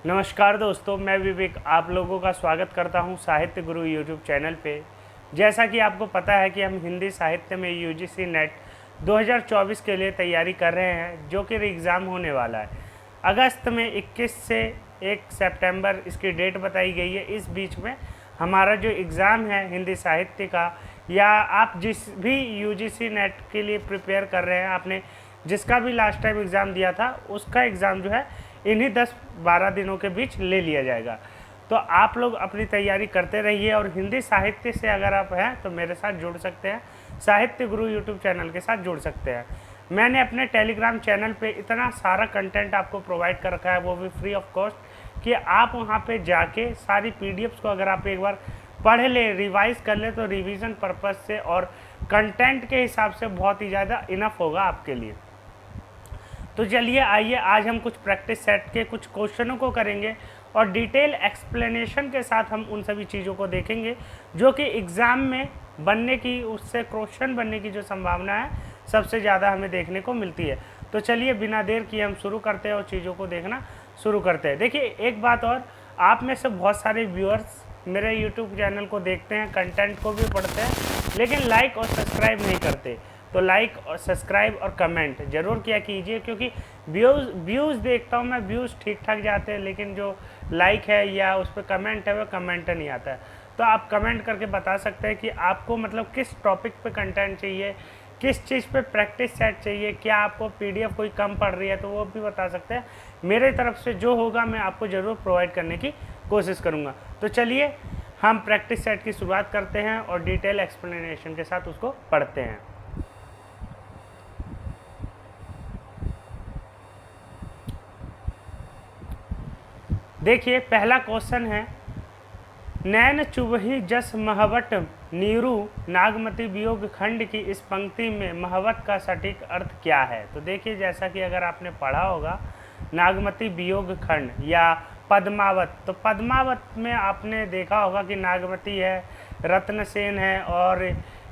नमस्कार दोस्तों, मैं विवेक आप लोगों का स्वागत करता हूं साहित्य गुरु यूट्यूब चैनल पे। जैसा कि आपको पता है कि हम हिंदी साहित्य में यूजीसी नेट 2024 के लिए तैयारी कर रहे हैं, जो कि एग्ज़ाम होने वाला है अगस्त में 21 से 1 सितंबर इसकी डेट बताई गई है। इस बीच में हमारा जो एग्ज़ाम है हिंदी साहित्य का, या आप जिस भी यूजीसी नेट के लिए प्रिपेयर कर रहे हैं, आपने जिसका भी लास्ट टाइम एग्ज़ाम दिया था उसका एग्ज़ाम जो है इन्हीं 10-12 दिनों के बीच ले लिया जाएगा। तो आप लोग अपनी तैयारी करते रहिए और हिंदी साहित्य से अगर आप हैं तो मेरे साथ जुड़ सकते हैं, साहित्य गुरु यूट्यूब चैनल के साथ जुड़ सकते हैं। मैंने अपने टेलीग्राम चैनल पे इतना सारा कंटेंट आपको प्रोवाइड कर रखा है, वो भी फ्री ऑफ कॉस्ट, कि आप वहाँ पे जाके सारी पीडीएफ्स को अगर आप एक बार पढ़ ले, रिवाइज़ कर ले, तो रिवीजन पर्पज़ से और कंटेंट के हिसाब से बहुत ही ज़्यादा इनफ होगा आपके लिए। तो चलिए आइए, आज हम कुछ प्रैक्टिस सेट के कुछ क्वेश्चनों को करेंगे और डिटेल एक्सप्लेनेशन के साथ हम उन सभी चीज़ों को देखेंगे जो कि एग्ज़ाम में बनने की, उससे क्वेश्चन बनने की जो संभावना है सबसे ज़्यादा हमें देखने को मिलती है। तो चलिए बिना देर किए हम शुरू करते हैं और चीज़ों को देखना शुरू करते हैं। देखिए एक बात और, आप में से बहुत सारे व्यूअर्स मेरे यूट्यूब चैनल को देखते हैं, कंटेंट को भी पढ़ते हैं, लेकिन लाइक और सब्सक्राइब नहीं करते। तो लाइक और सब्सक्राइब और कमेंट ज़रूर किया कीजिए, क्योंकि व्यूज़ देखता हूँ मैं, व्यूज़ ठीक ठाक जाते हैं, लेकिन जो लाइक है या उस पर कमेंट है वो कमेंट नहीं आता है। तो आप कमेंट करके बता सकते हैं कि आपको मतलब किस टॉपिक पे कंटेंट चाहिए, किस चीज़ पे प्रैक्टिस सेट चाहिए, क्या आपको पीडीएफ कोई कम पड़ रही है तो वो भी बता सकते हैं। मेरे तरफ से जो होगा मैं आपको ज़रूर प्रोवाइड करने की कोशिश करूँगा। तो चलिए हम प्रैक्टिस सेट की शुरुआत करते हैं और डिटेल एक्सप्लेनेशन के साथ उसको पढ़ते हैं। देखिए पहला क्वेश्चन है, नैन चुबही जस महवट नीरू नागमती वियोग खंड की इस पंक्ति में महवट का सटीक अर्थ क्या है। तो देखिए जैसा कि अगर आपने पढ़ा होगा नागमती वियोग खंड या पद्मावत, तो पद्मावत में आपने देखा होगा कि नागमती है, रत्नसेन है, और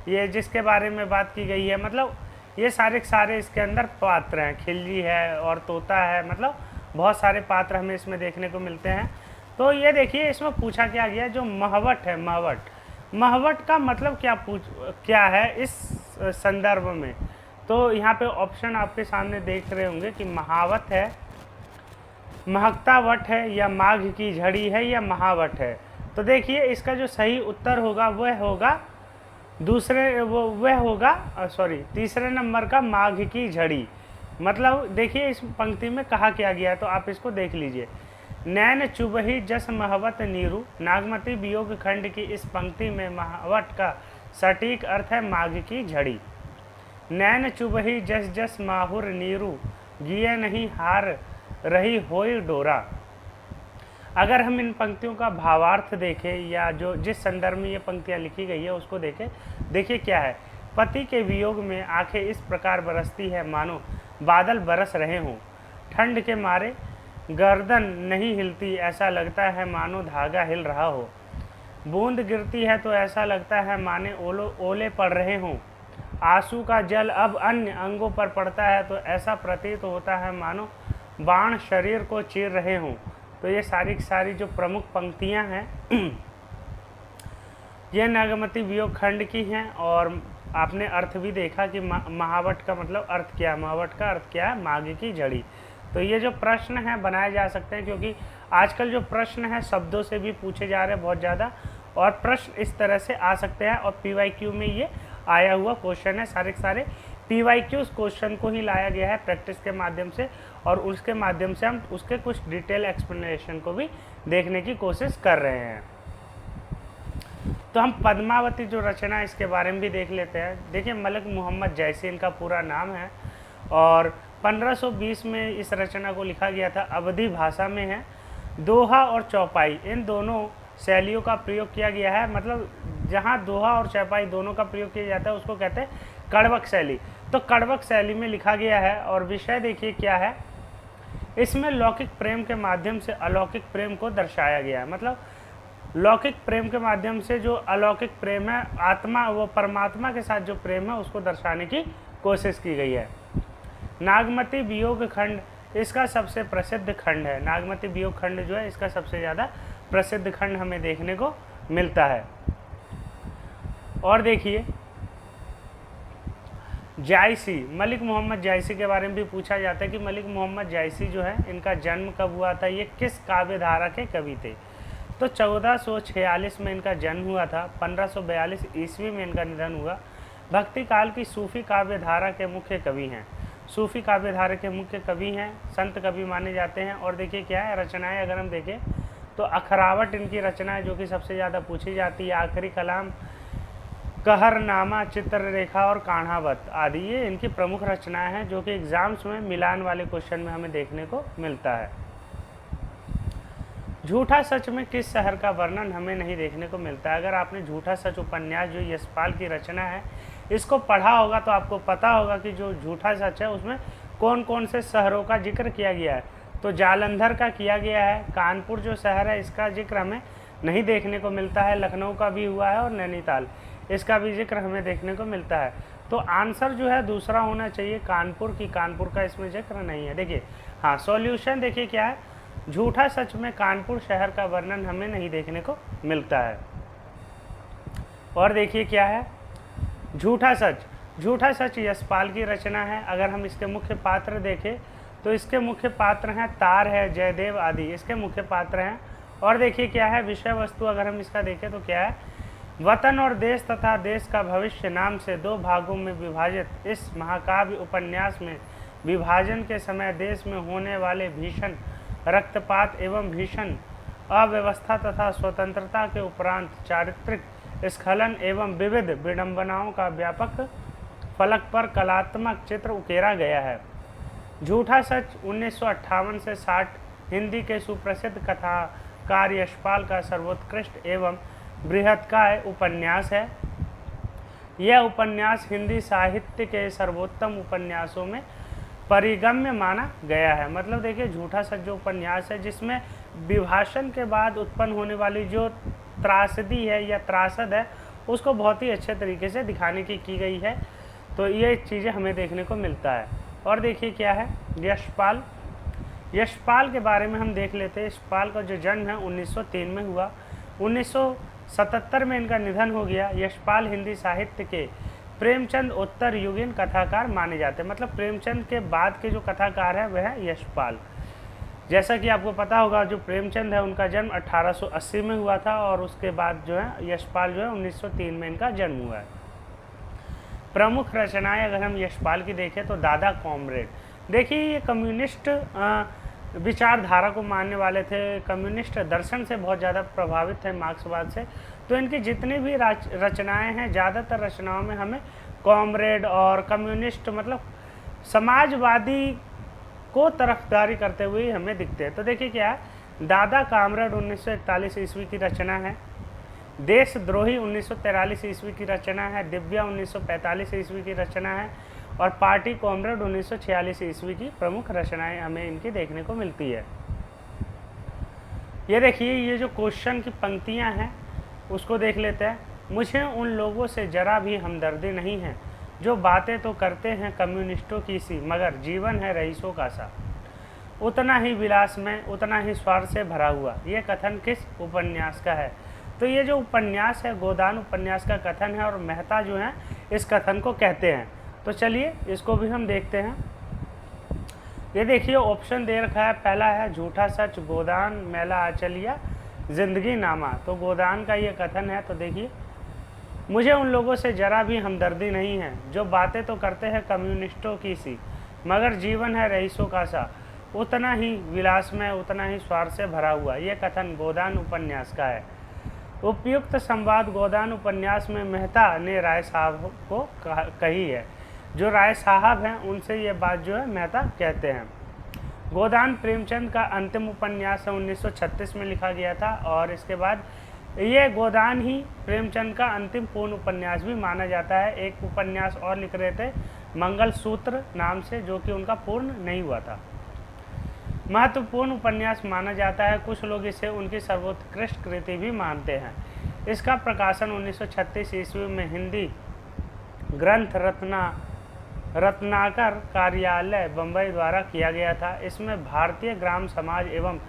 ये जिसके बारे में बात की गई है, मतलब ये सारे इसके अंदर पात्र हैं, खिलजी है और तोता है, मतलब बहुत सारे पात्र हमें इसमें देखने को मिलते हैं। तो ये देखिए इसमें पूछा क्या गया, जो महवट है, महवट का मतलब क्या है इस संदर्भ में। तो यहाँ पे ऑप्शन आपके सामने देख रहे होंगे कि महावत है, महकता वट है, या माघ की झड़ी है, या महावट है। तो देखिए इसका जो सही उत्तर होगा वह होगा तीसरे नंबर का माघ की झड़ी। मतलब देखिए इस पंक्ति में कहा क्या गया है, तो आप इसको देख लीजिए। नैन चुबही जस महवत नीरू नागमती वियोग खंड की इस पंक्ति में महवट का सटीक अर्थ है माघ की झड़ी। नैन चुबही जस जस माहुर नीरू गिये नहीं हार रही होई डोरा। अगर हम इन पंक्तियों का भावार्थ देखें या जो जिस संदर्भ में ये पंक्तियाँ लिखी गई है उसको देखें, देखिए क्या है, पति के वियोग में आंखें इस प्रकार बरसती है मानो बादल बरस रहे हों, ठंड के मारे गर्दन नहीं हिलती, ऐसा लगता है मानो धागा हिल रहा हो, बूंद गिरती है तो ऐसा लगता है माने ओले पड़ रहे हों, आंसू का जल अब अन्य अंगों पर पड़ता है तो ऐसा प्रतीत होता है मानो बाण शरीर को चीर रहे हों। तो ये सारी जो प्रमुख पंक्तियां हैं ये नागमती वियोग खंड की हैं। और आपने अर्थ भी देखा कि महावट का मतलब अर्थ क्या है, महावट का अर्थ क्या है, माघ की झड़ी। तो ये जो प्रश्न है बनाए जा सकते हैं, क्योंकि आजकल जो प्रश्न है शब्दों से भी पूछे जा रहे हैं बहुत ज़्यादा, और प्रश्न इस तरह से आ सकते हैं। और PYQ में ये आया हुआ क्वेश्चन है, सारे PYQ क्वेश्चन को ही लाया गया है प्रैक्टिस के माध्यम से, और उसके माध्यम से हम उसके कुछ डिटेल एक्सप्लेनेशन को भी देखने की कोशिश कर रहे हैं। तो हम पद्मावती जो रचना इसके बारे में भी देख लेते हैं। देखिए मलिक मोहम्मद जैसी इनका पूरा नाम है, और 1520 में इस रचना को लिखा गया था, अवधी भाषा में है। दोहा और चौपाई इन दोनों शैलियों का प्रयोग किया गया है, मतलब जहाँ दोहा और चौपाई दोनों का प्रयोग किया जाता है उसको कहते हैं कड़वक शैली। तो कड़वक शैली में लिखा गया है, और विषय देखिए क्या है, इसमें लौकिक प्रेम के माध्यम से अलौकिक प्रेम को दर्शाया गया है। मतलब लौकिक प्रेम के माध्यम से जो अलौकिक प्रेम है, आत्मा वो परमात्मा के साथ जो प्रेम है उसको दर्शाने की कोशिश की गई है। नागमती वियोग खंड इसका सबसे प्रसिद्ध खंड है। नागमती वियोग खंड जो है इसका सबसे ज़्यादा प्रसिद्ध खंड हमें देखने को मिलता है। और देखिए जायसी, मलिक मोहम्मद जायसी के बारे में भी पूछा जाता है कि मलिक मोहम्मद जायसी जो है इनका जन्म कब हुआ था, ये किस काव्य धारा के कवि थे। तो 1446 में इनका जन्म हुआ था, 1542 ईस्वी में इनका निधन हुआ। भक्ति काल की सूफी काव्य धारा के मुख्य कवि हैं, सूफी काव्य धारा के मुख्य कवि हैं, संत कवि माने जाते हैं। और देखिए क्या है रचनाएं, अगर हम देखें तो अखरावट इनकी रचना है जो कि सबसे ज़्यादा पूछी जाती है। आखिरी कलाम, कहरनामा, चित्ररेखा और कान्हावत आदि ये इनकी प्रमुख रचनाएं हैं जो कि एग्जाम्स में मिलान वाले क्वेश्चन में हमें देखने को मिलता है। झूठा सच में किस शहर का वर्णन हमें नहीं देखने को मिलता है। अगर आपने झूठा सच उपन्यास जो यशपाल की रचना है इसको पढ़ा होगा तो आपको पता होगा कि जो झूठा सच है उसमें कौन कौन से शहरों का जिक्र किया गया है। तो जालंधर का किया गया है, कानपुर जो शहर है इसका जिक्र हमें नहीं देखने को मिलता है, लखनऊ का भी हुआ है और नैनीताल इसका भी जिक्र हमें देखने को मिलता है। तो आंसर जो है दूसरा होना चाहिए, कानपुर की, कानपुर का इसमें जिक्र नहीं है। देखिए हाँ सॉल्यूशन देखिए क्या है, झूठा सच में कानपुर शहर का वर्णन हमें नहीं देखने को मिलता है। और देखिए क्या है झूठा सच, झूठा सच यशपाल की रचना है। अगर हम इसके मुख्य पात्र देखें तो इसके मुख्य पात्र हैं तार है, जयदेव आदि इसके मुख्य पात्र हैं। और देखिए क्या है विषय वस्तु, अगर हम इसका देखें तो क्या है, वतन और देश तथा देश का भविष्य नाम से दो भागों में विभाजित इस महाकाव्य उपन्यास में विभाजन के समय देश में होने वाले भीषण रक्तपात एवं भीषण अव्यवस्था तथा स्वतंत्रता के उपरांत चारित्रिक स्खलन एवं विविध विडंबनाओं का व्यापक फलक पर कलात्मक चित्र उकेरा गया है। झूठा सच 1958 से 60 हिंदी के सुप्रसिद्ध कथाकार यशपाल का सर्वोत्कृष्ट एवं बृहत्काय उपन्यास है। यह उपन्यास हिंदी साहित्य के सर्वोत्तम उपन्यासों में परिगम्य माना गया है। मतलब देखिए झूठा सच जो उपन्यास है जिसमें विभाजन के बाद उत्पन्न होने वाली जो त्रासदी है या त्रासद है उसको बहुत ही अच्छे तरीके से दिखाने की गई है। तो ये चीज़ें हमें देखने को मिलता है। और देखिए क्या है यशपाल, यशपाल के बारे में हम देख लेते हैं। यशपाल का जो जन्म है 1903 में हुआ, 1977 में इनका निधन हो गया। यशपाल हिंदी साहित्य के प्रेमचंद उत्तर युगीन कथाकार माने जाते हैं। मतलब प्रेमचंद के बाद के जो कथाकार है वह है यशपाल। जैसा कि आपको पता होगा जो प्रेमचंद है उनका जन्म 1880 में हुआ था और उसके बाद जो है यशपाल जो है 1903 में इनका जन्म हुआ है। प्रमुख रचनाएं अगर हम यशपाल की देखें तो दादा कॉमरेड, देखिए ये कम्युनिस्ट विचारधारा को मानने वाले थे, कम्युनिस्ट दर्शन से बहुत ज़्यादा प्रभावित थे, मार्क्सवाद से। तो इनकी जितनी भी रचनाएं हैं ज़्यादातर रचनाओं में हमें कॉमरेड और कम्युनिस्ट मतलब समाजवादी को तरफदारी करते हुए हमें दिखते हैं। तो देखिए क्या है दादा कॉमरेड 1941 ईस्वी की रचना है। देशद्रोही 1943 ईस्वी की रचना है। दिव्या 1945 ईस्वी की रचना है। और पार्टी कॉमरेड 1946 ईस्वी की प्रमुख रचनाएं हमें इनकी देखने को मिलती है। ये देखिए ये जो क्वेश्चन की पंक्तियां हैं उसको देख लेते हैं। मुझे उन लोगों से जरा भी हमदर्दी नहीं है जो बातें तो करते हैं कम्युनिस्टों की सी, मगर जीवन है रईसों का सा, उतना ही विलास में उतना ही स्वार्थ से भरा हुआ। ये कथन किस उपन्यास का है? तो ये जो उपन्यास है गोदान उपन्यास का कथन है और मेहता जो है इस कथन को कहते हैं। तो चलिए इसको भी हम देखते हैं। ये देखिए ऑप्शन दे रखा है, पहला है झूठा सच, गोदान, मेला आचलिया, जिंदगी नामा। तो गोदान का ये कथन है। तो देखिए मुझे उन लोगों से जरा भी हमदर्दी नहीं है जो बातें तो करते हैं कम्युनिस्टों की सी, मगर जीवन है रईसों का सा, उतना ही विलास में उतना ही स्वार्थ से भरा हुआ। ये कथन गोदान उपन्यास का है। उपयुक्त संवाद गोदान उपन्यास में मेहता ने राय साहब को कही है। जो राय साहब हैं उनसे ये बात जो है मेहता कहते हैं। गोदान प्रेमचंद का अंतिम उपन्यास है, 1936 में लिखा गया था। और इसके बाद ये गोदान ही प्रेमचंद का अंतिम पूर्ण उपन्यास भी माना जाता है। एक उपन्यास और लिख रहे थे मंगलसूत्र नाम से, जो कि उनका पूर्ण नहीं हुआ था। महत्वपूर्ण उपन्यास माना जाता है, कुछ लोग इसे उनकी सर्वोत्कृष्ट कृति भी मानते हैं। इसका प्रकाशन 1936 ईस्वी में हिंदी ग्रंथ रत्ना रत्नाकर कार्यालय बम्बई द्वारा किया गया था। इसमें भारतीय ग्राम समाज एवं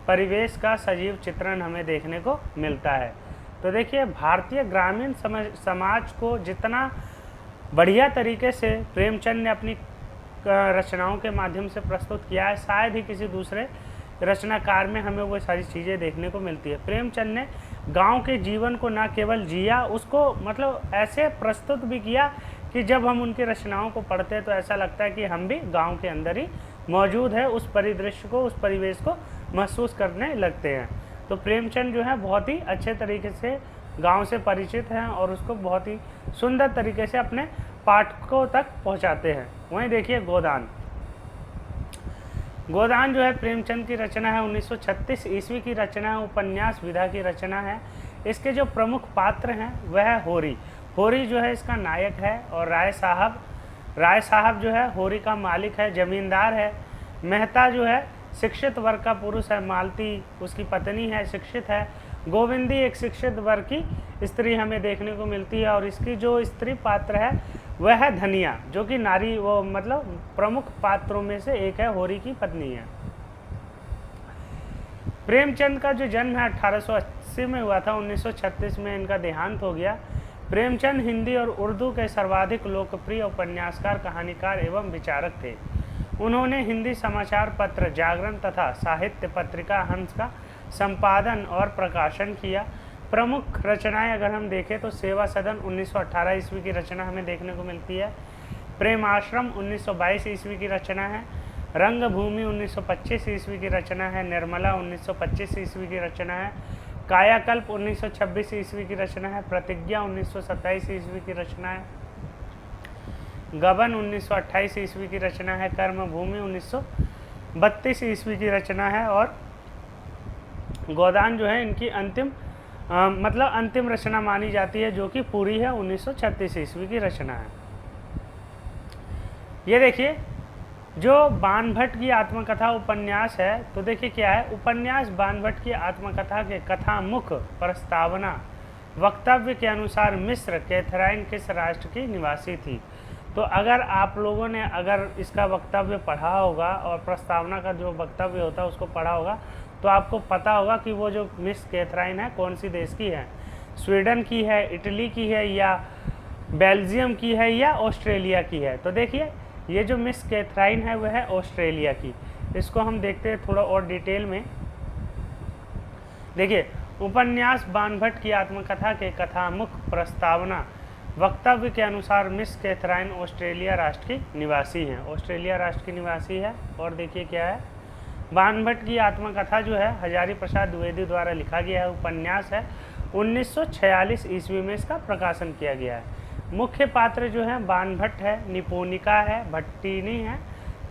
परिवेश का सजीव चित्रण हमें देखने को मिलता है। तो देखिए, भारतीय ग्रामीण समाज को जितना बढ़िया तरीके से प्रेमचंद ने अपनी रचनाओं के माध्यम से प्रस्तुत किया है, शायद ही किसी दूसरे रचनाकार में हमें वो सारी चीज़ें देखने को मिलती है। प्रेमचंद ने गांव के जीवन को न केवल जिया, उसको मतलब ऐसे प्रस्तुत भी किया कि जब हम उनकी रचनाओं को पढ़ते हैं तो ऐसा लगता है कि हम भी गांव के अंदर ही मौजूद है, उस परिदृश्य को, उस परिवेश को महसूस करने लगते हैं। तो प्रेमचंद जो है बहुत ही अच्छे तरीके से गांव से परिचित हैं और उसको बहुत ही सुंदर तरीके से अपने पाठकों तक पहुंचाते हैं। वहीं देखिए गोदान। गोदान जो है प्रेमचंद की रचना है, 1936 ईस्वी की रचना है, उपन्यास विधा की रचना है। इसके जो प्रमुख पात्र हैं वह है होरी। होरी जो है इसका नायक है और राय साहब जो है होरी का मालिक है, जमींदार है। मेहता जो है शिक्षित वर्ग का पुरुष है, मालती उसकी पत्नी है, शिक्षित है। गोविंदी एक शिक्षित वर्ग की स्त्री हमें देखने को मिलती है और इसकी जो स्त्री पात्र है वह है धनिया, जो कि नारी वो मतलब प्रमुख पात्रों में से एक है, होरी की पत्नी है। प्रेमचंद का जो जन्म है 1880 में हुआ था, 1936 में इनका देहांत हो गया। प्रेमचंद हिंदी और उर्दू के सर्वाधिक लोकप्रिय उपन्यासकार, कहानीकार एवं विचारक थे। उन्होंने हिंदी समाचार पत्र जागरण तथा साहित्य पत्रिका हंस का संपादन और प्रकाशन किया। प्रमुख रचनाएं अगर हम देखें तो सेवा सदन 1918 ईस्वी की रचना हमें देखने को मिलती है। प्रेम आश्रम 1922 ईस्वी की रचना है। रंगभूमि 1925 ईस्वी की रचना है। निर्मला 1925 ईस्वी की रचना है। कायाकल्प 1926 ईस्वी की रचना है। प्रतिज्ञा 1927 ईस्वी की रचना है। गबन 1928 ईस्वी की रचना है। कर्मभूमि 1932 ईस्वी की रचना है। और गोदान जो है इनकी अंतिम रचना मानी जाती है, जो कि पूरी है, 1936 ईस्वी की रचना है। ये देखिए जो बाणभट्ट की आत्मकथा उपन्यास है, तो देखिए क्या है, उपन्यास बाणभट्ट की आत्मकथा के कथामुख प्रस्तावना वक्तव्य के अनुसार मिस्र कैथराइन किस राष्ट्र की निवासी थी। तो अगर आप लोगों ने अगर इसका वक्तव्य पढ़ा होगा और प्रस्तावना का जो वक्तव्य होता है उसको पढ़ा होगा तो आपको पता होगा कि वो जो मिस कैथराइन है कौन सी देश की है, स्वीडन की है, इटली की है, या बेल्जियम की है, या ऑस्ट्रेलिया की है। तो देखिए ये जो मिस कैथराइन है वह है ऑस्ट्रेलिया की। इसको हम देखते हैं थोड़ा और डिटेल में। देखिए उपन्यास बाणभट्ट की आत्मकथा के कथामुख प्रस्तावना वक्तव्य के अनुसार मिस कैथराइन ऑस्ट्रेलिया राष्ट्र की निवासी हैं, ऑस्ट्रेलिया राष्ट्र की निवासी है। और देखिए क्या है, बाणभट्ट की आत्मकथा जो है हजारी प्रसाद द्विवेदी द्वारा लिखा गया है, उपन्यास है। 1946 ईस्वी में इसका प्रकाशन किया गया है। मुख्य पात्र जो है बाणभट्ट है, निपुणिका है, भट्टिनी है,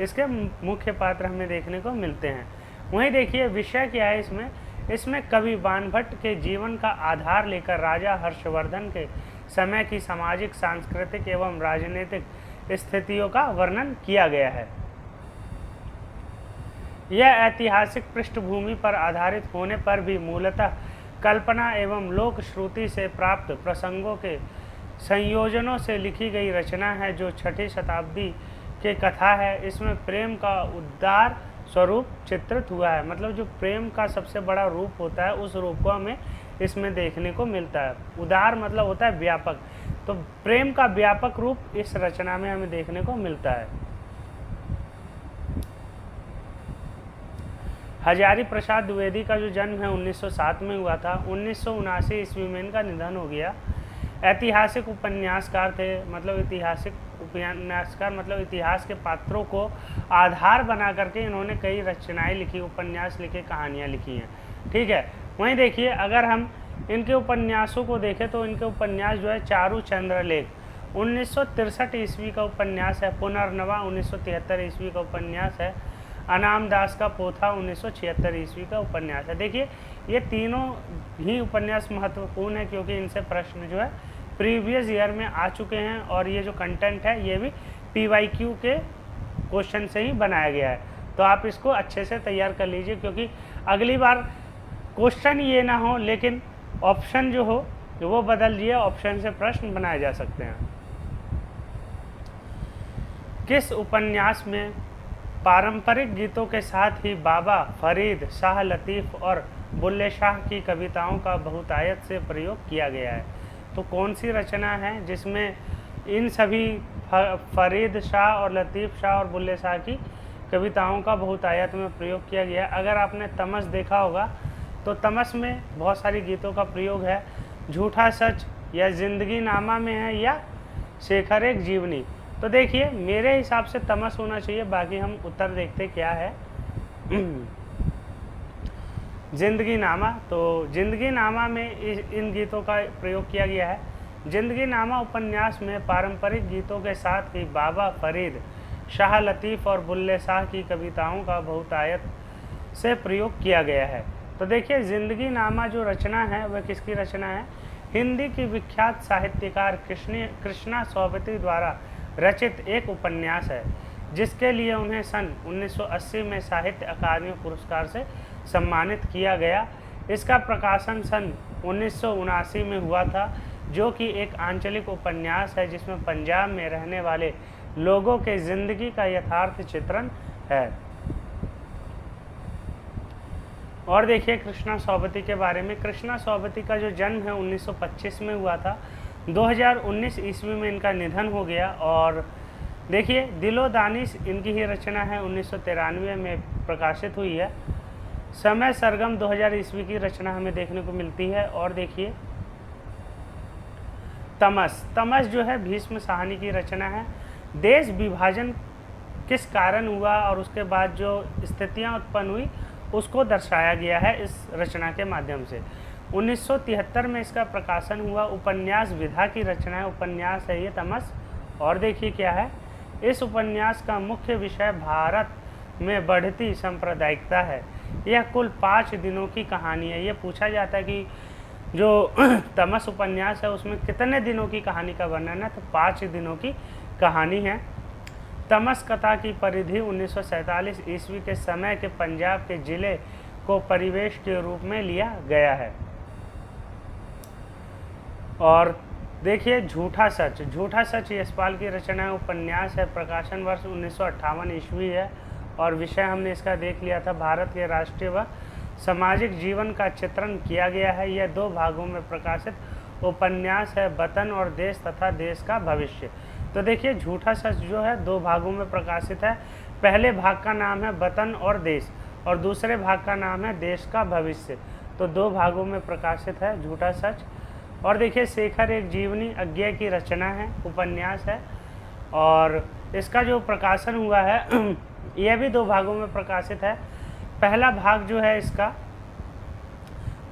इसके मुख्य पात्र हमें देखने को मिलते हैं। वहीं देखिए विषय क्या है इसमें कवि बाणभट्ट के जीवन का आधार लेकर राजा हर्षवर्धन के समय की सामाजिक, सांस्कृतिक एवं राजनीतिक स्थितियों का वर्णन किया गया है। यह ऐतिहासिक पृष्ठभूमि पर आधारित होने पर भी मूलतः कल्पना एवं लोक श्रुति से प्राप्त प्रसंगों के संयोजनों से लिखी गई रचना है, जो 6ठी शताब्दी के कथा है। इसमें प्रेम का उदार स्वरूप चित्रित हुआ है, मतलब जो प्रेम का सबसे बड़ा रूप होता है उस रूप को हमें इसमें देखने को मिलता है। उदार मतलब होता है व्यापक, तो प्रेम का व्यापक रूप इस रचना में हमें देखने को मिलता है। हजारी प्रसाद द्विवेदी का जो जन्म है 1907 में हुआ था, 1979 ईस्वी में इनका निधन हो गया। ऐतिहासिक उपन्यासकार थे, मतलब ऐतिहासिक उपन्यासकार मतलब इतिहास के पात्रों को आधार बना करके इन्होंने कई रचनाएं लिखी, उपन्यास लिखे, कहानियां लिखी हैं। ठीक है, वहीं देखिए अगर हम इनके उपन्यासों को देखें तो इनके उपन्यास जो है चारू चंद्रलेख 1963 ईस्वी का उपन्यास है। पुनर्नवा 1973 ईस्वी का उपन्यास है। अनाम दास का पोथा 1976 ईस्वी का उपन्यास है। देखिए ये तीनों ही उपन्यास महत्वपूर्ण है क्योंकि इनसे प्रश्न जो है प्रीवियस ईयर में आ चुके हैं और ये जो कंटेंट है ये भी PYQ के क्वेश्चन से ही बनाया गया है। तो आप इसको अच्छे से तैयार कर लीजिए क्योंकि अगली बार क्वेश्चन ये ना हो लेकिन ऑप्शन जो हो वो बदल दिए, ऑप्शन से प्रश्न बनाए जा सकते हैं। किस उपन्यास में पारंपरिक गीतों के साथ ही बाबा फरीद, शाह लतीफ़ और बुल्ले शाह की कविताओं का बहुतायत से प्रयोग किया गया है? तो कौन सी रचना है जिसमें इन सभी फरीद शाह और लतीफ़ शाह और बुल्ले शाह की कविताओं का बहुतायत में प्रयोग किया गया है? अगर आपने तमस देखा होगा तो तमस में बहुत सारी गीतों का प्रयोग है। झूठा सच या जिंदगी नामा में है या शेखर एक जीवनी? तो देखिए मेरे हिसाब से तमस होना चाहिए, बाकी हम उत्तर देखते क्या है। जिंदगी नामा। तो जिंदगी नामा में इन गीतों का प्रयोग किया गया है। जिंदगी नामा उपन्यास में पारंपरिक गीतों के साथ ही बाबा फरीद, शाह लतीफ़ और बुल्ले शाह की कविताओं का बहुतायत से प्रयोग किया गया है। तो देखिए जिंदगी नामा जो रचना है वह किसकी रचना है? हिंदी की विख्यात साहित्यकार कृष्णा सौबती द्वारा रचित एक उपन्यास है, जिसके लिए उन्हें सन 1980 में साहित्य अकादमी पुरस्कार से सम्मानित किया गया। इसका प्रकाशन सन 1979 में हुआ था, जो कि एक आंचलिक उपन्यास है जिसमें पंजाब में रहने वाले लोगों के ज़िंदगी का यथार्थ चित्रण है। और देखिए कृष्णा सौबती के बारे में। कृष्णा सौबती का जो जन्म है 1925 में हुआ था। 2019 ईस्वी में इनका निधन हो गया। और देखिए दिलो दानिश इनकी ही रचना है, 1993 में प्रकाशित हुई है। समय सरगम 2000 ईस्वी की रचना हमें देखने को मिलती है। और देखिए तमस। तमस जो है भीष्म साहनी की रचना है। देश विभाजन किस कारण हुआ और उसके बाद जो स्थितियां उत्पन्न हुई उसको दर्शाया गया है इस रचना के माध्यम से। 1973 में इसका प्रकाशन हुआ। उपन्यास विधा की रचना है, उपन्यास है ये तमस। और देखिए क्या है, इस उपन्यास का मुख्य विषय भारत में बढ़ती सांप्रदायिकता है। यह कुल 5 दिनों की कहानी है। ये पूछा जाता है कि जो तमस उपन्यास है उसमें कितने दिनों की कहानी का वर्णन है, तो 5 दिनों की कहानी है। तमस कथा की परिधि 1947 ईस्वी के समय के पंजाब के जिले को परिवेश के रूप में लिया गया है। और देखिए झूठा सच। झूठा सच यशपाल की रचना है, उपन्यास है, प्रकाशन वर्ष 1958 ईस्वी है। और विषय हमने इसका देख लिया था, भारत के राष्ट्रीय व सामाजिक जीवन का चित्रण किया गया है। यह 2 भागों में प्रकाशित उपन्यास है, वतन और देश तथा देश का भविष्य। तो देखिए झूठा सच जो है 2 भागों में प्रकाशित है। पहले भाग का नाम है वतन और देश और दूसरे भाग का नाम है देश का भविष्य। तो 2 भागों में प्रकाशित है झूठा सच। और देखिए शेखर एक जीवनी अज्ञेय की रचना है, उपन्यास है। और इसका जो प्रकाशन हुआ है यह भी 2 भागों में प्रकाशित है। पहला भाग जो है इसका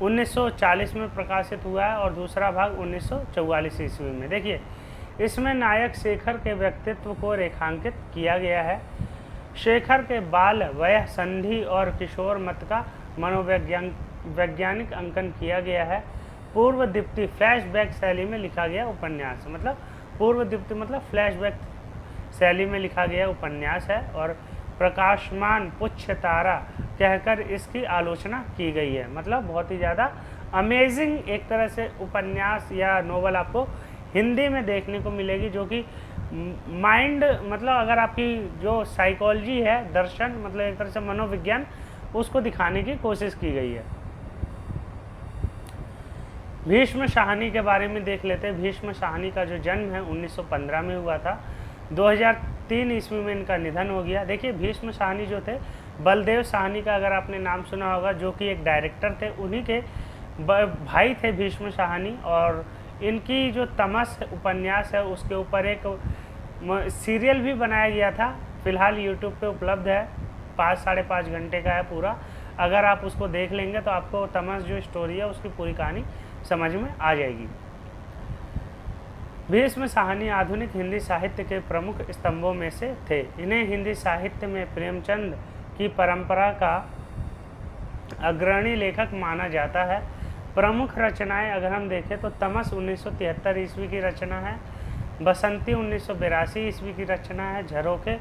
1940 में प्रकाशित हुआ है और दूसरा भाग 1944 ईस्वी में। देखिए इसमें नायक शेखर के व्यक्तित्व को रेखांकित किया गया है। शेखर के बाल वयः संधि और किशोर मत का मनोवैज्ञानिक अंकन किया गया है। पूर्व दीप्ति फ्लैशबैक शैली में लिखा गया उपन्यास, मतलब पूर्व दीप्ति मतलब फ्लैशबैक शैली में लिखा गया उपन्यास है। और प्रकाशमान पुच्छ तारा कहकर इसकी आलोचना की गई है। मतलब बहुत ही ज़्यादा अमेजिंग एक तरह से उपन्यास या नोवेल आपको हिंदी में देखने को मिलेगी, जो कि माइंड मतलब अगर आपकी जो साइकोलॉजी है, दर्शन मतलब एक तरह से मनोविज्ञान, उसको दिखाने की कोशिश की गई है। भीष्म साहनी के बारे में देख लेते हैं। भीष्म साहनी का जो जन्म है 1915 में हुआ था। 2003 ईस्वी में इनका निधन हो गया। देखिए भीष्म साहनी जो थे, बलदेव साहनी का अगर आपने नाम सुना होगा, जो कि एक डायरेक्टर थे, उन्हीं के भाई थे भीष्म साहनी। और इनकी जो तमस उपन्यास है उसके ऊपर एक सीरियल भी बनाया गया था, फिलहाल यूट्यूब पे उपलब्ध है, 5-5.5 घंटे का है पूरा। अगर आप उसको देख लेंगे तो आपको तमस जो स्टोरी है उसकी पूरी कहानी समझ में आ जाएगी। भीष्म साहनी आधुनिक हिंदी साहित्य के प्रमुख स्तंभों में से थे। इन्हें हिंदी साहित्य में प्रेमचंद की परंपरा का अग्रणी लेखक माना जाता है। प्रमुख रचनाएं अगर हम देखें तो तमस 1973 ईस्वी की रचना है, बसंती 1982 ईस्वी की रचना है, झरोखे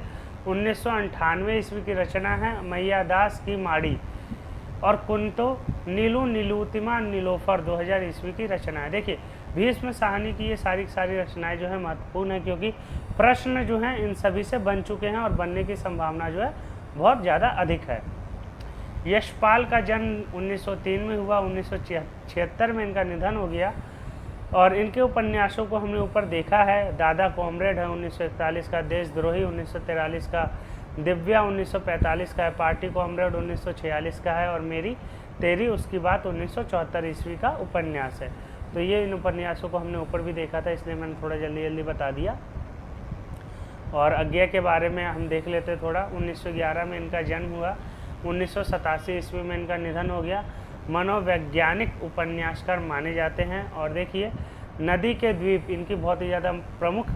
1998 ईस्वी की रचना है, मैया दास की माड़ी और कुंतो नीलू नीलूतिमा नीलोफर 2000 ईस्वी की रचना है। देखिए भीष्म साहनी की ये सारी रचनाएं जो है महत्वपूर्ण है, क्योंकि प्रश्न जो हैं इन सभी से बन चुके हैं और बनने की संभावना जो है बहुत ज़्यादा अधिक है। यशपाल का जन्म 1903 में हुआ, 1976 में इनका निधन हो गया। और इनके उपन्यासों को हमने ऊपर देखा है। दादा कॉमरेड है 1941 का, देशद्रोही 1943 का, दिव्या 1945 का है, पार्टी कॉमरेड 1946 का है, और मेरी तेरी उसकी बात 1974 ईस्वी का उपन्यास है। तो ये इन उपन्यासों को हमने ऊपर भी देखा था, इसलिए मैंने थोड़ा जल्दी बता दिया। और आज्ञा के बारे में हम देख लेते थोड़ा। 1911 में इनका जन्म हुआ, 1987 ईस्वी में इनका निधन हो गया। मनोवैज्ञानिक उपन्यासकार माने जाते हैं। और देखिए नदी के द्वीप इनकी बहुत ही ज़्यादा प्रमुख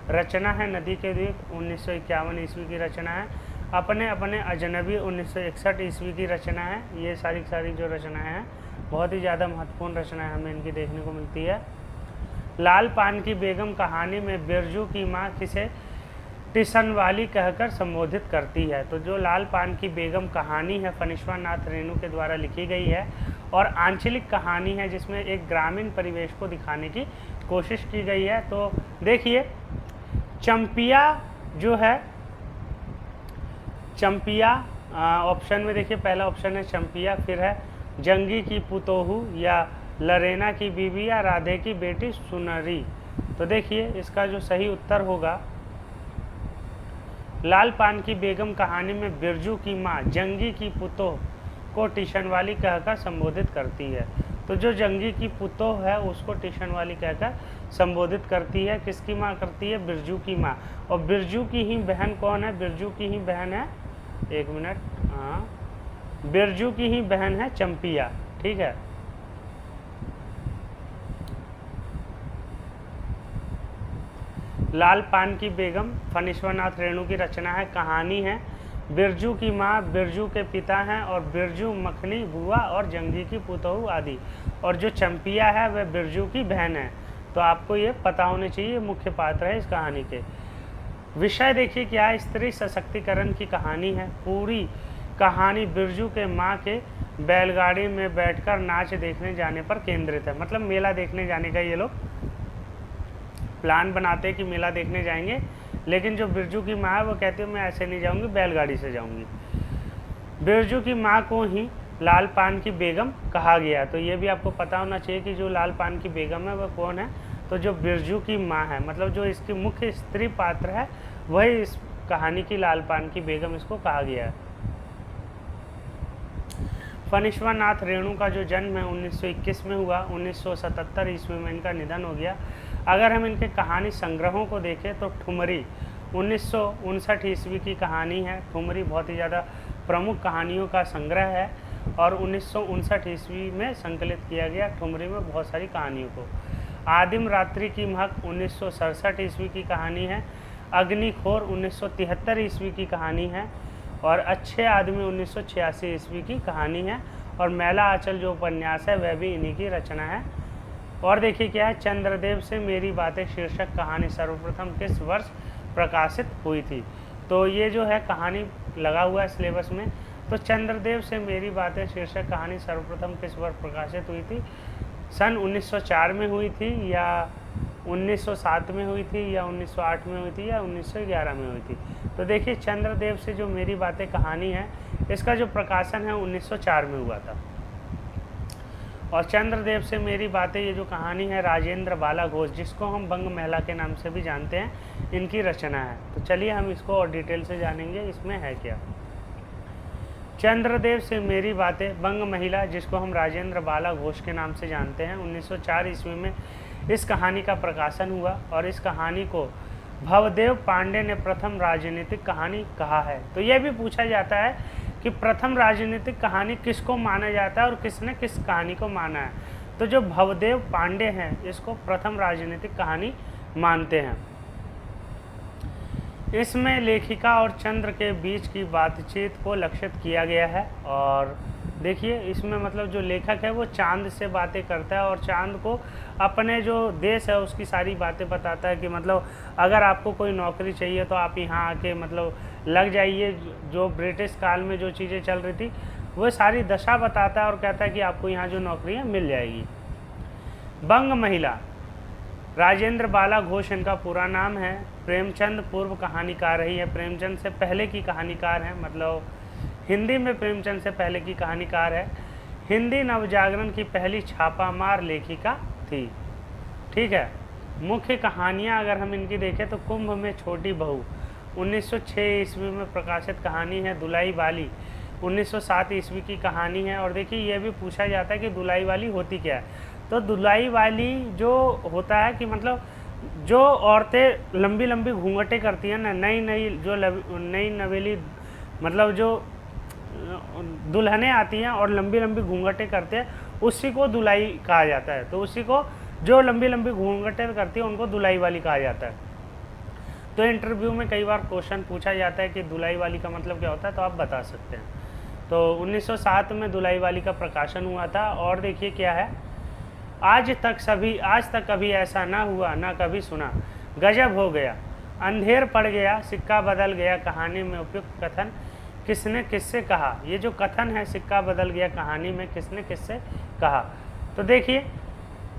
रचना है। नदी के द्वीप 1951 ईस्वी की रचना है। अपने अपने अजनबी 1961 ईस्वी की रचना है। ये सारी जो रचनाएं हैं बहुत ही ज़्यादा महत्वपूर्ण रचनाएं हमें इनकी देखने को मिलती है। लाल पान की बेगम कहानी में बिरजू की माँ किसे टिसनवाली कहकर संबोधित करती है। तो जो लाल पान की बेगम कहानी है फणीश्वर नाथ रेणु के द्वारा लिखी गई है और आंचलिक कहानी है, जिसमें एक ग्रामीण परिवेश को दिखाने की कोशिश की गई है। तो देखिए चंपिया जो है, चंपिया ऑप्शन में देखिए पहला ऑप्शन है चंपिया, फिर है जंगी की पुतोहू या लरेना की बीवी या राधे की बेटी सुनरी। तो देखिए इसका जो सही उत्तर होगा, लाल पान की बेगम कहानी में बिरजू की माँ जंगी की पुतोह को टिशनवाली कहकर संबोधित करती है। तो जो जंगी की पुतोह है उसको टिशनवाली कहकर संबोधित करती है। किसकी माँ करती है? बिरजू की माँ। और बिरजू की ही बहन कौन है? बिरजू की ही बहन है, एक मिनट, हाँ, बिरजू की ही बहन है चंपिया। ठीक है, लाल पान की बेगम फणीश्वर नाथ रेणु की रचना है। कहानी है बिरजू की माँ बिरजू के पिता हैं और बिरजू मखनी बुआ और जंगी की पुतोहू आदि। और जो चंपिया है वह बिरजू की बहन है। तो आपको ये पता होने चाहिए, मुख्य पात्र है इस कहानी के। विषय देखिए क्या है, स्त्री सशक्तिकरण की कहानी है। पूरी कहानी बिरजू के माँ के बैलगाड़ी में बैठकर नाच देखने जाने पर केंद्रित है। मतलब मेला देखने जाने का ये लोग प्लान बनाते हैं कि मेला देखने जाएंगे, लेकिन जो बिरजू की माँ है वो कहती है मैं ऐसे नहीं जाऊंगी, बैलगाड़ी से जाऊंगी। बिरजू की माँ को ही लाल पान की बेगम कहा गया। तो ये भी आपको पता होना चाहिए कि जो लाल पान की बेगम है वह कौन है। तो जो बिरजू की माँ है, मतलब जो इसकी मुख्य स्त्री पात्र है, वही इस कहानी की लाल पान की बेगम इसको कहा गया है। फणीश्वर नाथ रेणु का जो जन्म है 1921 में हुआ, 1977 ईस्वी में इनका निधन हो गया। अगर हम इनके कहानी संग्रहों को देखें तो ठुमरी 1959 ईस्वी की कहानी है। ठुमरी बहुत ही ज़्यादा प्रमुख कहानियों का संग्रह है और 1959 ईस्वी में संकलित किया गया ठुमरी में बहुत सारी कहानियों को। आदिम रात्रि की महक 1967 ईस्वी की कहानी है। अग्निखोर 1973 ईस्वी की कहानी है और अच्छे आदमी 1986 ईस्वी की कहानी है। और मैला आंचल जो उपन्यास है वह भी इन्हीं की रचना है। और देखिए क्या है, चंद्रदेव से मेरी बातें शीर्षक कहानी सर्वप्रथम किस वर्ष प्रकाशित हुई थी। तो ये जो है कहानी लगा हुआ है सिलेबस में। तो चंद्रदेव से मेरी बातें शीर्षक कहानी सर्वप्रथम किस वर्ष प्रकाशित हुई थी? सन 1904 में हुई थी या 1907 में हुई थी या 1908 में हुई थी या 1911 में हुई थी। तो देखिए चंद्रदेव से जो मेरी बातें कहानी है इसका जो प्रकाशन है 1904 में हुआ था। और चंद्रदेव से मेरी बातें ये जो कहानी है राजेंद्र बाला घोष, जिसको हम बंग महिला के नाम से भी जानते हैं, इनकी रचना है। तो चलिए हम इसको और डिटेल से जानेंगे इसमें है क्या। चंद्रदेव से मेरी बातें बंग महिला, जिसको हम राजेंद्र बाला घोष के नाम से जानते हैं, 1904 ईस्वी में इस कहानी का प्रकाशन हुआ। और इस कहानी को भवदेव पांडे ने प्रथम राजनीतिक कहानी कहा है। तो यह भी पूछा जाता है कि प्रथम राजनीतिक कहानी किसको माना जाता है और किसने किस कहानी को माना है। तो जो भवदेव पांडे हैं इसको प्रथम राजनीतिक कहानी मानते हैं। इसमें लेखिका और चंद्र के बीच की बातचीत को लक्षित किया गया है। और देखिए इसमें मतलब जो लेखक है वो चांद से बातें करता है और चांद को अपने जो देश है उसकी सारी बातें बताता है कि मतलब अगर आपको कोई नौकरी चाहिए तो आप यहाँ आके मतलब लग जाइए। जो ब्रिटिश काल में जो चीज़ें चल रही थी वो सारी दशा बताता है और कहता है कि आपको यहाँ जो नौकरी है मिल जाएगी। बंग महिला राजेंद्र बाला घोष इनका पूरा नाम है। प्रेमचंद पूर्व कहानीकार है, ये प्रेमचंद से पहले की कहानीकार हैं, मतलब हिंदी में प्रेमचंद से पहले की कहानीकार है। हिंदी नवजागरण की पहली छापामार लेखिका थी। ठीक है, मुख्य कहानियाँ अगर हम इनकी देखें तो कुंभ में छोटी बहू 1906 ईस्वी में प्रकाशित कहानी है। दुलाई वाली 1907 ईस्वी की कहानी है। और देखिए ये भी पूछा जाता है कि दुलाई वाली होती क्या है। तो दुलाई वाली जो होता है कि मतलब जो औरतें लंबी लंबी घूंघटें करती हैं ना, नई नवेली मतलब जो दुल्हनें आती हैं और लंबी लंबी घूंघटें करते हैं, उसी को दुलाई कहा जाता है। तो उसी को जो लंबी लंबी घूंघटें करती है उनको दुलाई वाली कहा जाता है। तो इंटरव्यू में कई बार क्वेश्चन पूछा जाता है कि दुलाई वाली का मतलब क्या होता है, तो आप बता सकते हैं। तो 1907 में दुलाई वाली का प्रकाशन हुआ था। और देखिए क्या है, आज तक कभी ऐसा ना हुआ ना कभी सुना, गजब हो गया, अंधेर पड़ गया, सिक्का बदल गया, कहानी में उपयुक्त कथन किसने किससे कहा। ये जो कथन है सिक्का बदल गया कहानी में किसने किससे कहा, तो देखिए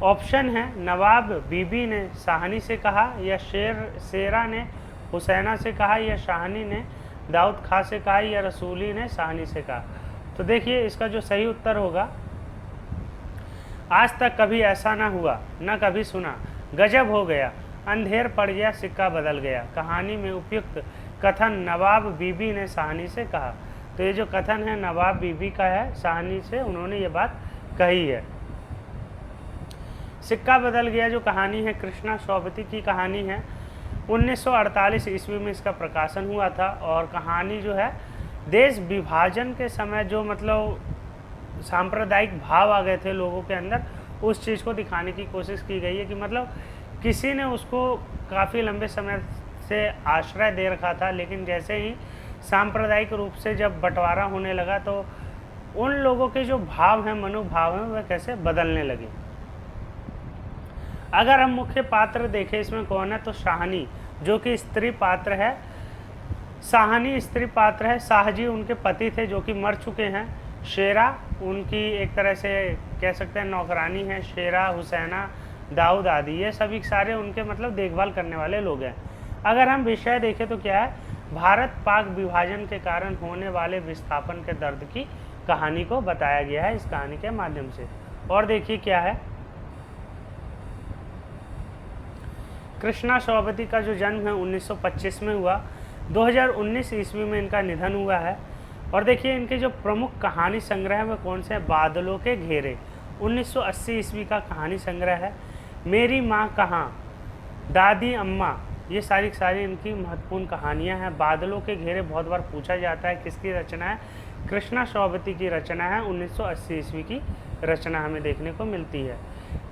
ऑप्शन है नवाब बीबी ने शाहनी से कहा, या शेरा ने हुसैना से कहा, या शाहनी ने दाऊद खां से कहा, या रसूली ने शाहनी से कहा। तो देखिए इसका जो सही उत्तर होगा, आज तक कभी ऐसा ना हुआ ना कभी सुना, गजब हो गया, अंधेर पड़ गया, सिक्का बदल गया, कहानी में उपयुक्त कथन नवाब बीबी ने शाहनी से कहा। तो ये जो कथन है नवाब बीबी का है, शाहनी से उन्होंने ये बात कही है। सिक्का बदल गया जो कहानी है कृष्णा शौबती की कहानी है। 1948 ईस्वी में इसका प्रकाशन हुआ था। और कहानी जो है देश विभाजन के समय जो मतलब सांप्रदायिक भाव आ गए थे लोगों के अंदर, उस चीज़ को दिखाने की कोशिश की गई है कि मतलब किसी ने उसको काफ़ी लंबे समय से आश्रय दे रखा था, लेकिन जैसे ही सांप्रदायिक रूप से जब बंटवारा होने लगा तो उन लोगों के जो भाव हैं, मनोभाव हैं, वह कैसे बदलने लगे। अगर हम मुख्य पात्र देखें इसमें कौन है, तो शाहनी जो कि स्त्री पात्र है। शाहनी स्त्री पात्र है। शाहजी उनके पति थे जो कि मर चुके हैं। शेरा उनकी एक तरह से कह सकते हैं नौकरानी है। शेरा, हुसैना, दाऊद आदि ये सभी सारे उनके मतलब देखभाल करने वाले लोग हैं। अगर हम विषय देखें तो क्या है, भारत पाक विभाजन के कारण होने वाले विस्थापन के दर्द की कहानी को बताया गया है इस कहानी के माध्यम से। और देखिए क्या है, कृष्णा शौबती का जो जन्म है 1925 में हुआ। 2019 ईस्वी में इनका निधन हुआ है। और देखिए इनके जो प्रमुख कहानी संग्रह है वह कौन से हैं, बादलों के घेरे 1980 ईस्वी का कहानी संग्रह है। मेरी माँ कहाँ, दादी अम्मा, ये सारी इनकी महत्वपूर्ण कहानियाँ हैं। बादलों के घेरे बहुत बार पूछा जाता है किसकी रचना है, कृष्णा शौबती की रचना है। 1980 ईस्वी की रचना हमें देखने को मिलती है।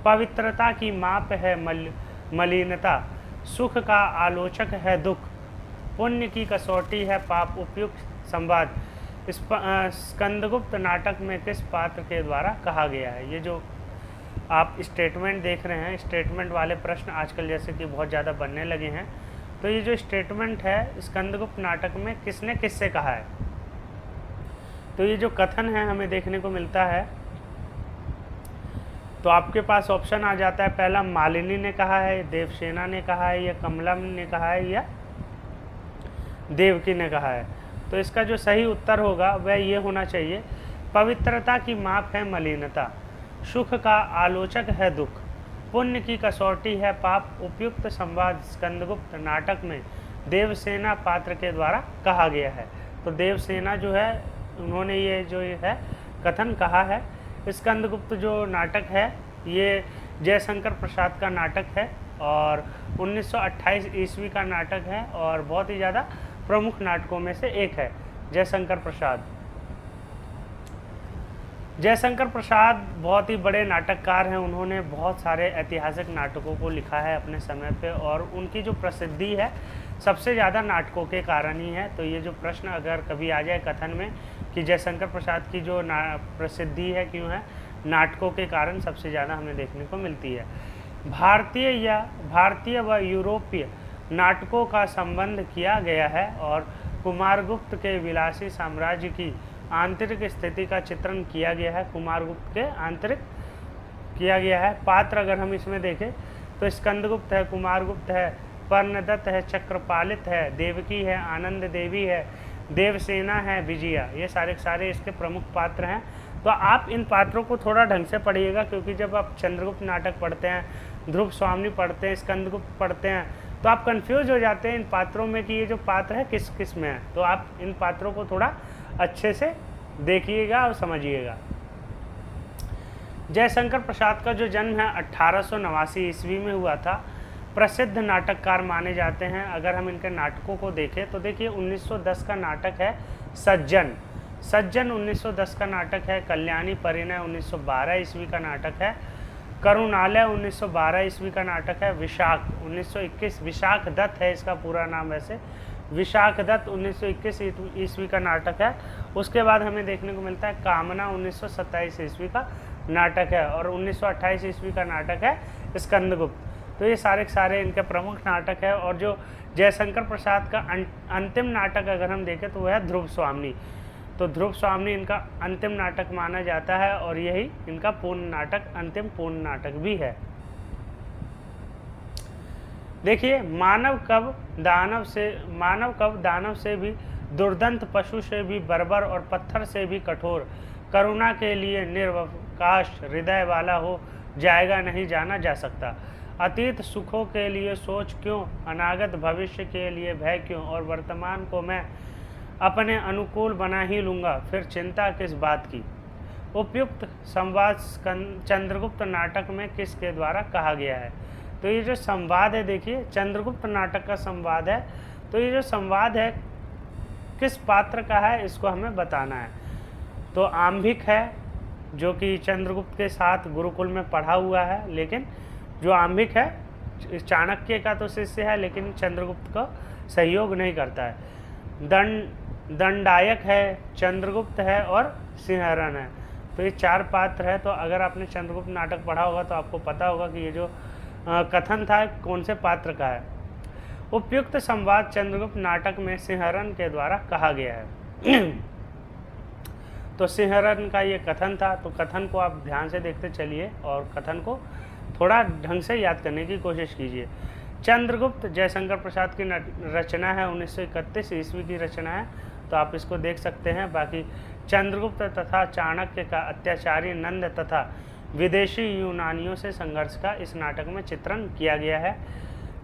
पवित्रता की माप है मलिनता, सुख का आलोचक है दुख, पुण्य की कसौटी है पाप, उपयुक्त संवाद स्कंदगुप्त नाटक में किस पात्र के द्वारा कहा गया है। ये जो आप स्टेटमेंट देख रहे हैं, स्टेटमेंट वाले प्रश्न आजकल जैसे कि बहुत ज़्यादा बनने लगे हैं। तो ये जो स्टेटमेंट है स्कंदगुप्त नाटक में किसने किससे कहा है, तो ये जो कथन है हमें देखने को मिलता है। तो आपके पास ऑप्शन आ जाता है, पहला मालिनी ने कहा है, देवसेना ने कहा है, या कमला ने कहा है, या देवकी ने कहा है। तो इसका जो सही उत्तर होगा वह ये होना चाहिए, पवित्रता की माप है मलिनता, सुख का आलोचक है दुख, पुण्य की कसौटी है पाप, उपयुक्त संवाद स्कंदगुप्त नाटक में देवसेना पात्र के द्वारा कहा गया है। तो देवसेना जो है उन्होंने ये जो है कथन कहा है। स्कंदगुप्त जो नाटक है ये जयशंकर प्रसाद का नाटक है और 1928 ईस्वी का नाटक है और बहुत ही ज़्यादा प्रमुख नाटकों में से एक है जयशंकर प्रसाद। जयशंकर प्रसाद बहुत ही बड़े नाटककार हैं। उन्होंने बहुत सारे ऐतिहासिक नाटकों को लिखा है अपने समय पे और उनकी जो प्रसिद्धि है सबसे ज़्यादा नाटकों के कारण ही है। तो ये जो प्रश्न अगर कभी आ जाए कथन में कि जयशंकर प्रसाद की जो प्रसिद्धि है क्यों है, नाटकों के कारण सबसे ज़्यादा हमें देखने को मिलती है। भारतीय व यूरोपीय नाटकों का संबंध किया गया है और कुमारगुप्त के विलासी साम्राज्य की आंतरिक स्थिति का चित्रण किया गया है। कुमारगुप्त के आंतरिक किया गया है। पात्र अगर हम इसमें देखें तो स्कंदगुप्त है, कुमारगुप्त है, पर्णदत्त है, चक्रपालित है, देवकी है, आनंद देवी है, देवसेना है, विजया, ये सारे सारे इसके प्रमुख पात्र हैं। तो आप इन पात्रों को थोड़ा ढंग से पढ़िएगा, क्योंकि जब आप चंद्रगुप्त नाटक पढ़ते हैं, ध्रुव स्वामी पढ़ते हैं, स्कंदगुप्त पढ़ते हैं, तो आप कंफ्यूज हो जाते हैं इन पात्रों में कि ये जो पात्र है किस किस में है। तो आप इन पात्रों को थोड़ा अच्छे से देखिएगा और समझिएगा। जयशंकर प्रसाद का जो जन्म है 1889 ईस्वी में हुआ था। प्रसिद्ध नाटककार माने जाते हैं। अगर हम इनके नाटकों को देखें तो देखिए 1910 का नाटक है सज्जन, 1910 का नाटक है। कल्याणी परिणय 1912 ईस्वी का नाटक है। करुणालय 1912 ईस्वी का नाटक है। विशाख 1921, विशाख दत्त है इसका पूरा नाम वैसे, विशाख दत्त 1921 ईस्वी का नाटक है। उसके बाद हमें देखने को मिलता है कामना 1927 ईस्वी का नाटक है, और 1928 ईस्वी का नाटक है स्कंदगुप्त। तो ये सारे सारे इनके प्रमुख नाटक है। और जो जयशंकर प्रसाद का अंतिम नाटक अगर हम देखें तो वह है ध्रुव स्वामी। तो ध्रुव स्वामी इनका अंतिम नाटक माना जाता है, और यही इनका पूर्ण नाटक, अंतिम पूर्ण नाटक भी है। देखिए मानव कब दानव से भी दुर्दंत, पशु से भी बर्बर और पत्थर से भी कठोर, करुणा के लिए निर्वकाश हृदय वाला हो जाएगा नहीं जाना जा सकता। अतीत सुखों के लिए सोच क्यों, अनागत भविष्य के लिए भय क्यों, और वर्तमान को मैं अपने अनुकूल बना ही लूँगा, फिर चिंता किस बात की। उपयुक्त संवाद चंद्रगुप्त नाटक में किसके द्वारा कहा गया है। तो ये जो संवाद है, देखिए चंद्रगुप्त नाटक का संवाद है। तो ये जो संवाद है किस पात्र का है, इसको हमें बताना है। तो आम्भिक है, जो कि चंद्रगुप्त के साथ गुरुकुल में पढ़ा हुआ है, लेकिन जो आम्भिक है चाणक्य का तो शिष्य है, लेकिन चंद्रगुप्त का सहयोग नहीं करता है। दंडायक है, चंद्रगुप्त है, और सिंहरण है। तो ये चार पात्र है। तो अगर आपने चंद्रगुप्त नाटक पढ़ा होगा तो आपको पता होगा कि ये जो कथन था कौन से पात्र का है। उपयुक्त संवाद चंद्रगुप्त नाटक में सिंहरण के द्वारा कहा गया है। तो सिंहरण का ये कथन था। तो कथन को आप ध्यान से देखते चलिए और कथन को थोड़ा ढंग से याद करने की कोशिश कीजिए। चंद्रगुप्त जयशंकर प्रसाद की रचना है, 1931 ईस्वी की रचना है। तो आप इसको देख सकते हैं। बाकी चंद्रगुप्त तथा चाणक्य का अत्याचारी नंद तथा विदेशी यूनानियों से संघर्ष का इस नाटक में चित्रण किया गया है।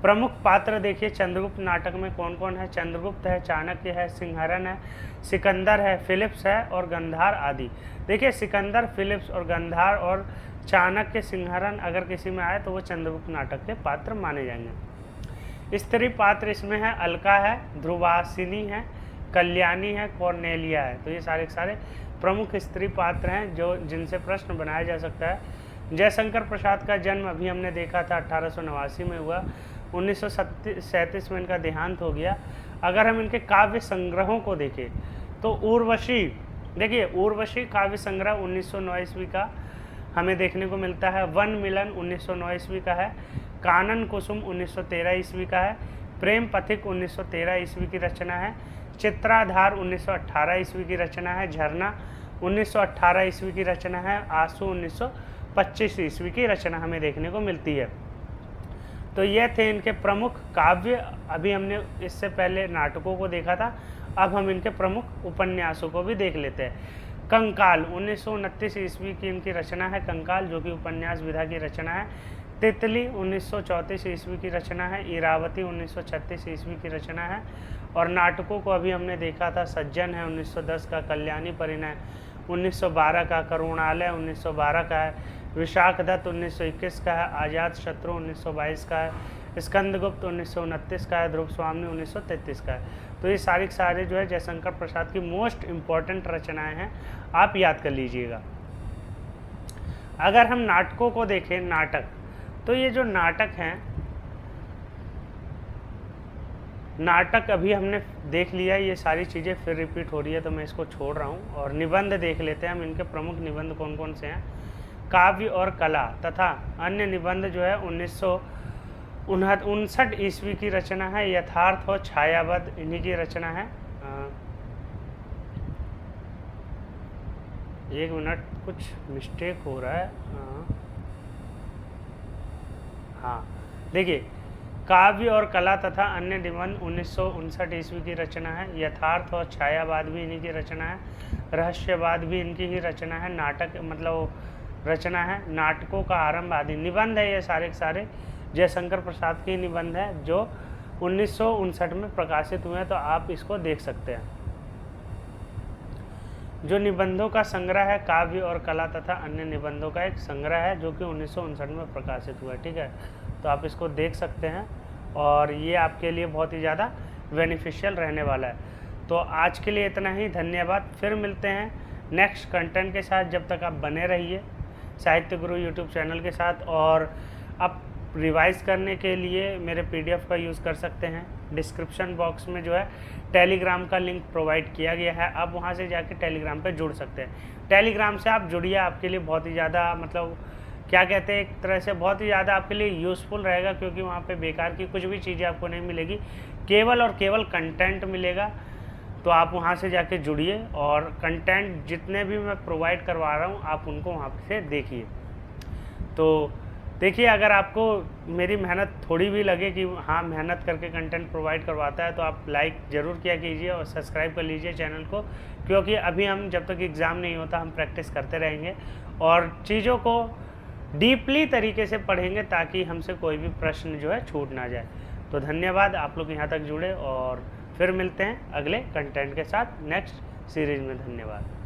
प्रमुख पात्र देखिए चंद्रगुप्त नाटक में कौन कौन है। चंद्रगुप्त है, चाणक्य है, सिंहरण है, सिकंदर है, फिलिप्स है और गंधार आदि। देखिए सिकंदर, फिलिप्स और गंधार और चाणक्य, सिंहरण अगर किसी में आए तो वो चंद्रगुप्त नाटक के पात्र माने जाएंगे। स्त्री पात्र इसमें है अलका है, ध्रुवासिनी है, कल्याणी है, कॉर्नेलिया है। तो ये सारे सारे प्रमुख स्त्री पात्र हैं जो जिनसे प्रश्न बनाया जा सकता है। जयशंकर प्रसाद का जन्म अभी हमने देखा था 1889 में हुआ। 1937 में इनका देहांत हो गया। अगर हम इनके काव्य संग्रहों को देखें तो उर्वशी, देखिए उर्वशी काव्य संग्रह 1909 ईस्वी का हमें देखने को मिलता है। वन मिलन 1909 ईस्वी का है। कानन कुसुम 1913 ईस्वी का है। प्रेम पथिक 1913 ईस्वी की रचना है। चित्राधार 1918 ईस्वी की रचना है। झरना 1918 ईस्वी की रचना है। आंसू 1925 ईस्वी की रचना हमें देखने को मिलती है। तो ये थे इनके प्रमुख काव्य। अभी हमने इससे पहले नाटकों को देखा था, अब हम इनके प्रमुख उपन्यासों को भी देख लेते हैं। कंकाल 1929 ईस्वी की इनकी रचना है कंकाल, जो कि उपन्यास विधा की रचना है। तितली 1934 ईस्वी की रचना है। इरावती 1936 ईस्वी की रचना है। और नाटकों को अभी हमने देखा था, सज्जन है 1910 का, कल्याणी परिणय 1912 का, करुणालय 1912 का है, विशाख दत्त 1921 का है, आजाद शत्रु 1922 का है, स्कंदगुप्त 1929 का है, ध्रुव स्वामी 1933 का है। तो ये सारे जो है जयशंकर प्रसाद की मोस्ट इम्पॉर्टेंट रचनाएं हैं, आप याद कर लीजिएगा। अगर हम नाटकों को देखें, नाटक, तो ये जो नाटक हैं, नाटक अभी हमने देख लिया, ये सारी चीज़ें फिर रिपीट हो रही है तो मैं इसको छोड़ रहा हूँ। और निबंध देख लेते हैं हम, इनके प्रमुख निबंध कौन कौन से हैं। काव्य और कला तथा अन्य निबंध जो है 1959 ईस्वी की रचना है। यथार्थ और छायाबद्ध इन्हीं की रचना है। एक मिनट, कुछ मिस्टेक हो रहा है। हाँ, देखिए, काव्य और कला तथा अन्य निबंध 1959 ईस्वी की रचना है। यथार्थ और छायावाद भी इन्हीं की रचना है। रहस्यवाद भी इनकी ही रचना है। नाटक मतलब रचना है। नाटकों का आरंभ आदि निबंध है ये सारे के सारे जयशंकर प्रसाद के निबंध है जो 1959 में प्रकाशित हुए हैं, तो आप इसको देख सकते हैं। जो निबंधों का संग्रह है काव्य और कला तथा अन्य निबंधों का एक संग्रह है जो कि 1959 में प्रकाशित हुआ है। ठीक है, तो आप इसको देख सकते हैं और ये आपके लिए बहुत ही ज़्यादा बेनिफिशियल रहने वाला है। तो आज के लिए इतना ही, धन्यवाद। फिर मिलते हैं नेक्स्ट कंटेंट के साथ। जब तक आप बने रहिए साहित्य गुरु यूट्यूब चैनल के साथ। और आप रिवाइज़ करने के लिए मेरे PDF का यूज़ कर सकते हैं। डिस्क्रिप्शन बॉक्स में जो है टेलीग्राम का लिंक प्रोवाइड किया गया है, आप वहां से जाके टेलीग्राम पे जुड़ सकते हैं। टेलीग्राम से आप जुड़िए, आपके लिए बहुत ही ज़्यादा मतलब क्या कहते हैं, एक तरह से बहुत ही ज़्यादा आपके लिए यूज़फुल रहेगा, क्योंकि वहाँ पे बेकार की कुछ भी चीज़ें आपको नहीं मिलेगी, केवल और केवल कंटेंट मिलेगा। तो आप वहाँ से जाके जुड़िए और कंटेंट जितने भी मैं प्रोवाइड करवा रहा हूँ आप उनको वहाँ से देखिए। तो देखिए, अगर आपको मेरी मेहनत थोड़ी भी लगे कि हाँ मेहनत करके कंटेंट प्रोवाइड करवाता है, तो आप लाइक ज़रूर किया कीजिए और सब्सक्राइब कर लीजिए चैनल को, क्योंकि अभी हम जब तक एग्ज़ाम नहीं होता हम प्रैक्टिस करते रहेंगे और चीज़ों को डीपली तरीके से पढ़ेंगे ताकि हमसे कोई भी प्रश्न जो है छूट ना जाए। तो धन्यवाद, आप लोग यहाँ तक जुड़े और फिर मिलते हैं अगले कंटेंट के साथ नेक्स्ट सीरीज़ में। धन्यवाद।